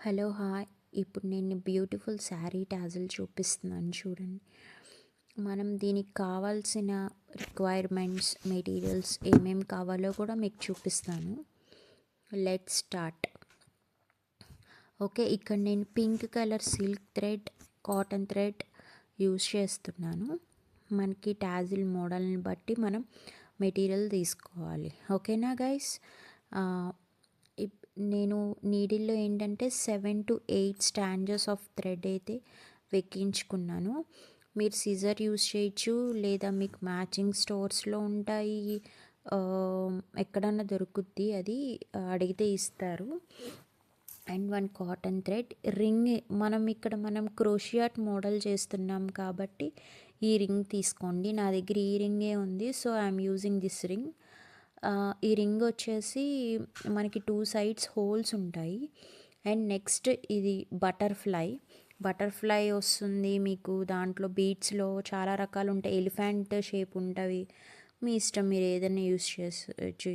Hello hi. ఇప్పుడు నేను beautiful sari tassel చూపిస్తున్నాను చూడండి. మనం దీనికి కావాల్సిన రిక్వైర్మెంట్స్ మెటీరియల్స్ ఏమేమి కావాలో కూడా మీకు చూపిస్తాను. Let start. ఓకే, ఇక్కడ నేను pink colour silk thread, cotton thread use చేస్తున్నాను. మనకి టాజిల్ మోడల్ని బట్టి మనం మెటీరియల్ తీసుకోవాలి. ఓకేనా గైస్? నేను నీడిల్లో ఏంటంటే 7 to 8 స్టాంజెస్ ఆఫ్ థ్రెడ్ అయితే వెక్కించుకున్నాను. మీరు సిజర్ యూస్ చేయొచ్చు, లేదా మీకు మ్యాచింగ్ స్టోర్స్లో ఉంటాయి, ఎక్కడన్నా దొరుకుద్ది, అది అడిగితే ఇస్తారు. And 1 cotton thread ring. మనం క్రోషియాట్ మోడల్ చేస్తున్నాం కాబట్టి ఈ రింగ్ తీసుకోండి. నా దగ్గర ఈ రింగే ఉంది, so I'm using this ring. ఈ రింగ్ వచ్చేసి మనకి 2 సైడ్స్ హోల్స్ ఉంటాయి. అండ్ నెక్స్ట్ ఇది బటర్ఫ్లై వస్తుంది మీకు. దాంట్లో బీడ్స్లో చాలా రకాలు ఉంటాయి. ఎలిఫెంట్ షేప్ ఉంటుంది, మీ ఇష్టం, మీరు ఏదైనా యూస్ చేసి.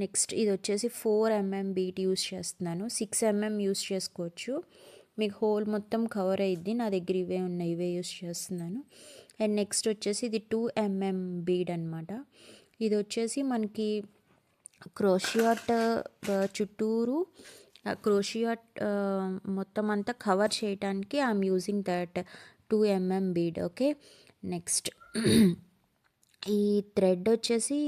నెక్స్ట్ ఇది వచ్చేసి 4mm బీట్ యూస్ చేస్తున్నాను. 6mm యూస్ చేసుకోవచ్చు, మీకు హోల్ మొత్తం కవర్ అయ్యిద్ది. నా దగ్గర ఇవే ఉన్నాయి, ఇవే యూస్ చేస్తున్నాను. అండ్ నెక్స్ట్ వచ్చేసి ఇది 2mm బీడ్ అనమాట. ఇది వచ్చేసి మనకి క్రోషియాట్ చుట్టూరు క్రోషియాట్ మొత్తం అంతా కవర్ చేయడానికి I'm using that 2mm bead. Okay, next ఈ థ్రెడ్ వచ్చేసి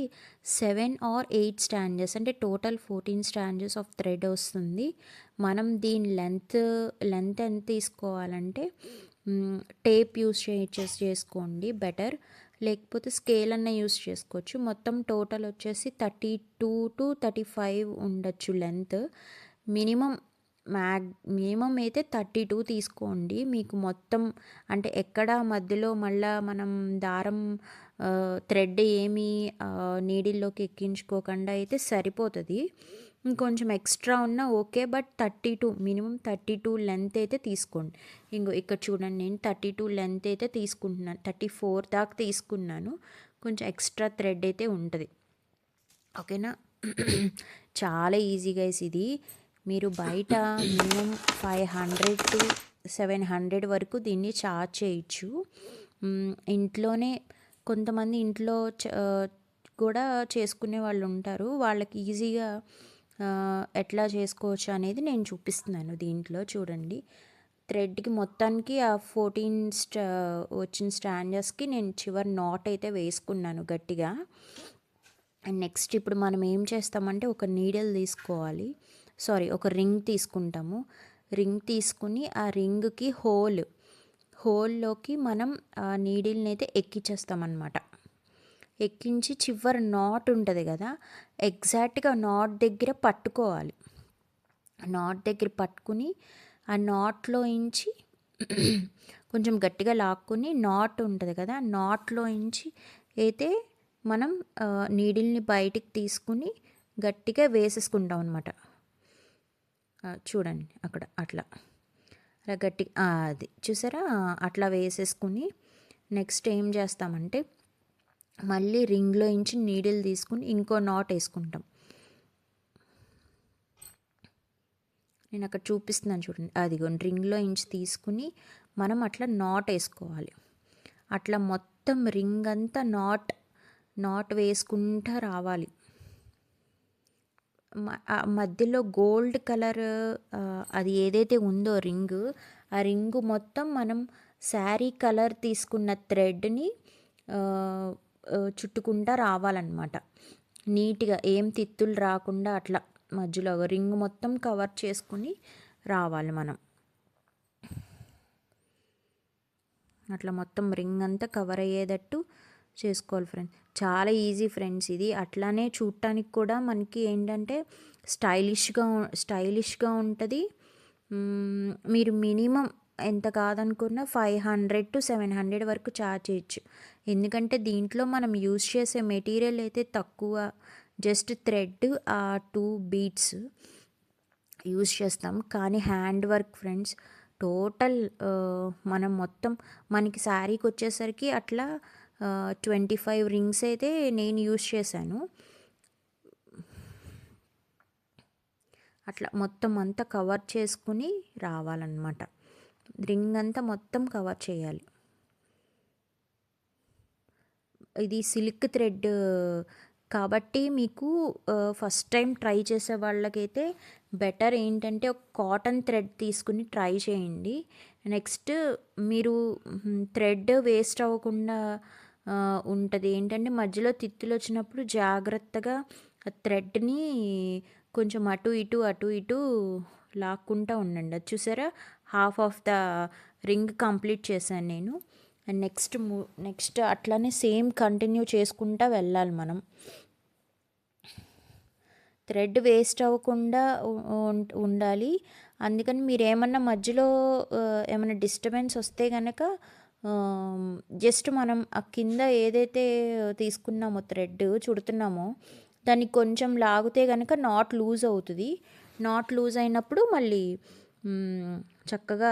7 or 8 స్టాంజెస్, అంటే టోటల్ 14 స్టాంజెస్ ఆఫ్ థ్రెడ్ వస్తుంది. మనం దీని లెంత్ ఎంత తీసుకోవాలంటే టేప్ యూస్ చేసుకోండి బెటర్, లేకపోతే స్కేల్ అన్న యూస్ చేసుకోవచ్చు. మొత్తం టోటల్ వచ్చేసి 32 to 35 ఉండొచ్చు లెంత్. మినిమం అయితే 32 తీసుకోండి. మీకు మొత్తం అంటే ఎక్కడ మధ్యలో మళ్ళా మనం దారం థ్రెడ్ ఏమీ నీడిల్లోకి ఎక్కించుకోకుండా అయితే సరిపోతుంది. ఇంకొంచెం ఎక్స్ట్రా ఉన్నా ఓకే, బట్ 32 మినిమం 32 లెంత్ అయితే తీసుకోండి. ఇక్కడ చూడండి, నేను 32 లెంత్ అయితే తీసుకుంటున్నాను. 34 దాకా తీసుకున్నాను. కొంచెం ఎక్స్ట్రా థ్రెడ్ అయితే ఉంటుంది. ఓకేనా? చాలా ఈజీ గైస్. ఇది మీరు బయట మినిమం 500 to 700 వరకు దీన్ని చార్జ్ చేయొచ్చు. ఇంట్లోనే కొంతమంది ఇంట్లో కూడా చేసుకునే వాళ్ళు ఉంటారు. వాళ్ళకి ఈజీగా ఎట్లా చేసుకోవచ్చు అనేది నేను చూపిస్తున్నాను. దీంట్లో చూడండి, థ్రెడ్కి మొత్తానికి ఆ 14 వచ్చిన స్టాంజెస్కి నేను చివరి నాట్ అయితే వేసుకున్నాను గట్టిగా. అండ్ నెక్స్ట్ ఇప్పుడు మనం ఏం చేస్తామంటే ఒక నీడిల్ తీసుకోవాలి, ఒక రింగ్ తీసుకుంటాము. రింగ్ తీసుకుని ఆ రింగ్కి హోల్లోకి మనం ఆ నీడిల్ని అయితే ఎక్కించేస్తామన్నమాట. ఎక్కించి చివరి నాట్ ఉంటుంది కదా, ఎగ్జాక్ట్గా నాట్ దగ్గర పట్టుకోవాలి. నాట్ దగ్గర పట్టుకుని ఆ నాట్లో ఇంచి కొంచెం గట్టిగా లాక్కుని, నాట్ ఉంటుంది కదా, నాట్లో ఇంచి అయితే మనం నీడిల్ని బయటికి తీసుకుని గట్టిగా వేసేసుకుంటాం అనమాట. చూడండి అక్కడ అట్లా గట్టి, అది చూసారా, అట్లా వేసేసుకుని నెక్స్ట్ ఏం చేస్తామంటే మళ్ళీ రింగ్లో ఇంచి నీడిల్ తీసుకుని ఇంకో నాట్ వేసుకుంటాం. నేను అక్కడ చూపిస్తున్నాను చూడండి, అదిగోండి, రింగ్లో ఇంచి తీసుకుని మనం అట్లా నాట్ వేసుకోవాలి. అట్లా మొత్తం రింగ్ అంతా నాట్ వేసుకుంటూ రావాలి. మధ్యలో గోల్డ్ కలర్ అది ఏదైతే ఉందో ఆ రింగు మొత్తం మనం శారీ కలర్ తీసుకున్న థ్రెడ్ని చుట్టుకుంటూ రావాలన్నమాట. నీట్గా ఏం తిత్తులు రాకుండా అట్లా మధ్యలో రింగ్ మొత్తం కవర్ చేసుకుని రావాలి మనం. అట్లా మొత్తం రింగ్ అంతా కవర్ అయ్యేటట్టు చేసుకోవాలి ఫ్రెండ్స్. చాలా ఈజీ ఫ్రెండ్స్ ఇది. అట్లానే చూడటానికి కూడా మనకి ఏంటంటే స్టైలిష్గా ఉంటుంది. మీరు మినిమం ఎంత కాదనుకున్నా 500 to 700 వరకు ఛార్జ్ చేయొచ్చు. ఎందుకంటే దీంట్లో మనం యూస్ చేసే మెటీరియల్ అయితే తక్కువ, జస్ట్ థ్రెడ్, ఆ 2 బీడ్స్ యూస్ చేస్తాం. కానీ హ్యాండ్ వర్క్ ఫ్రెండ్స్, టోటల్ మనం మొత్తం మనకి శారీకి వచ్చేసరికి అట్లా 25 రింగ్స్ అయితే నేను యూస్ చేశాను. అట్లా మొత్తం అంతా కవర్ చేసుకుని రావాలన్నమాట. రింగ్ అంతా మొత్తం కవర్ చేయాలి. ఇది సిల్క్ థ్రెడ్ కాబట్టి మీకు ఫస్ట్ టైం ట్రై చేసే వాళ్ళకైతే బెటర్ ఏంటంటే ఒక కాటన్ థ్రెడ్ తీసుకుని ట్రై చేయండి. నెక్స్ట్ మీరు థ్రెడ్ వేస్ట్ అవ్వకుండా ఉంటుంది. ఏంటంటే మధ్యలో తిత్తులు వచ్చినప్పుడు జాగ్రత్తగా థ్రెడ్ని కొంచెం అటు ఇటు అటు ఇటు లాక్కుంటూ ఉండండి. అది చూసారా, half of the ring complete చేశాను నేను. అండ్ నెక్స్ట్ అట్లానే సేమ్ కంటిన్యూ చేసుకుంటూ వెళ్ళాలి మనం. థ్రెడ్ వేస్ట్ అవ్వకుండా ఉండాలి. అందుకని మీరు ఏమన్నా మధ్యలో ఏమైనా డిస్టర్బెన్స్ వస్తే కనుక జస్ట్ మనం ఆ కింద ఏదైతే తీసుకున్నామో థ్రెడ్ చుడుతున్నామో దాన్ని కొంచెం లాగితే కనుక నాట్ లూజ్ అవుతుంది. నాట్ లూజ్ అయినప్పుడు మళ్ళీ చక్కగా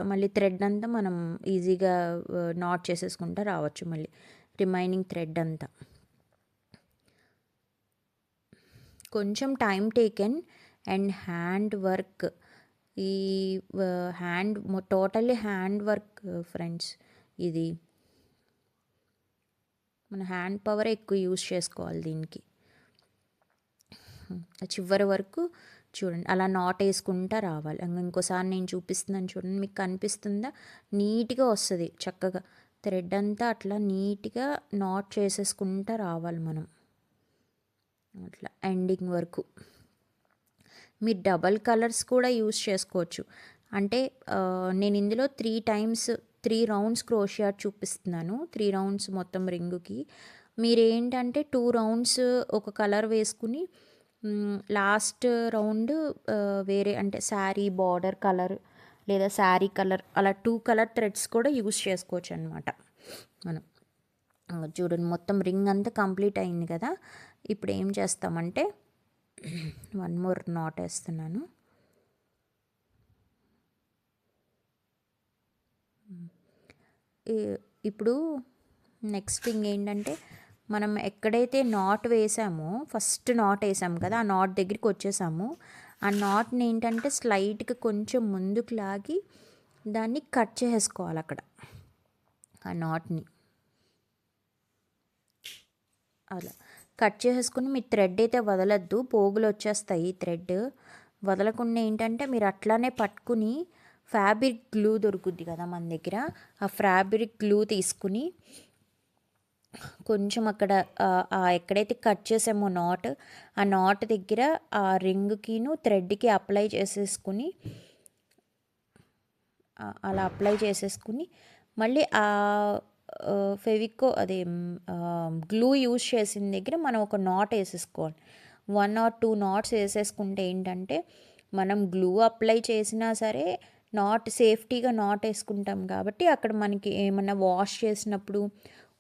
మళ్ళీ థ్రెడ్ అంతా మనం ఈజీగా నాట్ చేసేసుకుంటూ రావచ్చు మళ్ళీ రిమైనింగ్ థ్రెడ్ అంతా. కొంచెం time taken and hand work. ఈ టోటల్లీ హ్యాండ్ వర్క్ ఫ్రెండ్స్. ఇది మన హ్యాండ్ పవర్ ఎక్కువ యూస్ చేసుకోవాలి దీనికి. చివరి వరకు చూడండి అలా నాట్ వేసుకుంటా రావాలి. ఇంకోసారి నేను చూపిస్తున్నాను చూడండి, మీకు కనిపిస్తుందా? నీట్గా వస్తుంది చక్కగా థ్రెడ్ అంతా అట్లా నీట్గా నాట్ చేసేసుకుంటా రావాలి మనం అట్లా ఎండింగ్ వరకు. మీరు డబల్ కలర్స్ కూడా యూస్ చేసుకోవచ్చు. అంటే నేను ఇందులో 3 రౌండ్స్ క్రోషియా చూపిస్తున్నాను. 3 రౌండ్స్ మొత్తం రింగుకి. మీరేంటంటే 2 రౌండ్స్ ఒక కలర్ వేసుకుని లాస్ట్ రౌండ్ వేరే అంటే శారీ బార్డర్ కలర్ లేదా శారీ కలర్ అలా 2 కలర్ థ్రెడ్స్ కూడా యూస్ చేసుకోవచ్చు అనమాట మనం. చూడండి మొత్తం రింగ్ అంతా కంప్లీట్ అయింది కదా. ఇప్పుడు ఏం చేస్తామంటే 1 మోర్ నాట్ వేస్తున్నాను. ఇప్పుడు నెక్స్ట్ థింగ్ ఏంటంటే మనం ఎక్కడైతే నాట్ వేసామో ఫస్ట్ నాట్ వేసాము కదా, ఆ నాట్ దగ్గరికి వచ్చేసాము. ఆ నాట్ని ఏంటంటే స్లైట్గా కొంచెం ముందుకు లాగి దాన్ని కట్ చేసుకోవాలి అక్కడ. ఆ నాట్ని అలా కట్ చేసుకుని మీ థ్రెడ్ అయితే వదలద్దు, పోగులు వచ్చేస్తాయి. థ్రెడ్ వదలకుండా ఏంటంటే మీరు అట్లానే పట్టుకుని ఫ్యాబ్రిక్ గ్లూ దొరుకుద్ది కదా మన దగ్గర, ఆ ఫ్యాబ్రిక్ గ్లూ తీసుకుని కొంచెం అక్కడ ఎక్కడైతే కట్ చేసామో నాట్, ఆ నాట్ దగ్గర ఆ రింగ్కిను థ్రెడ్కి అప్లై చేసేసుకుని అలా అప్లై చేసేసుకుని మళ్ళీ ఆ ఫెవికో అదే గ్లూ యూజ్ చేసిన దగ్గర మనం ఒక నాట్ వేసేసుకోవాలి. 1 or 2 నాట్స్ వేసేసుకుంటే ఏంటంటే మనం గ్లూ అప్లై చేసినా సరే నాట్ సేఫ్టీగా నాట్ వేసుకుంటాం కాబట్టి అక్కడ మనకి ఏమన్నా వాష్ చేసినప్పుడు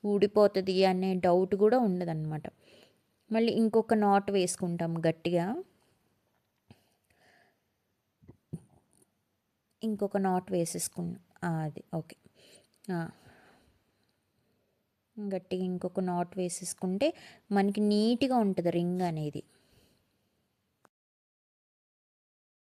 ఊడిపోతుంది అనే డౌట్ కూడా ఉండదన్నమాట. మళ్ళీ ఇంకొక నాట్ వేసుకుంటాం గట్టిగా, ఇంకొక నాట్ వేసేసుకున్నాం. అది ఓకే. గట్టిగా ఇంకొక నాట్ వేసేసుకుంటే మనకి నీట్గా ఉంటుంది రింగ్ అనేది.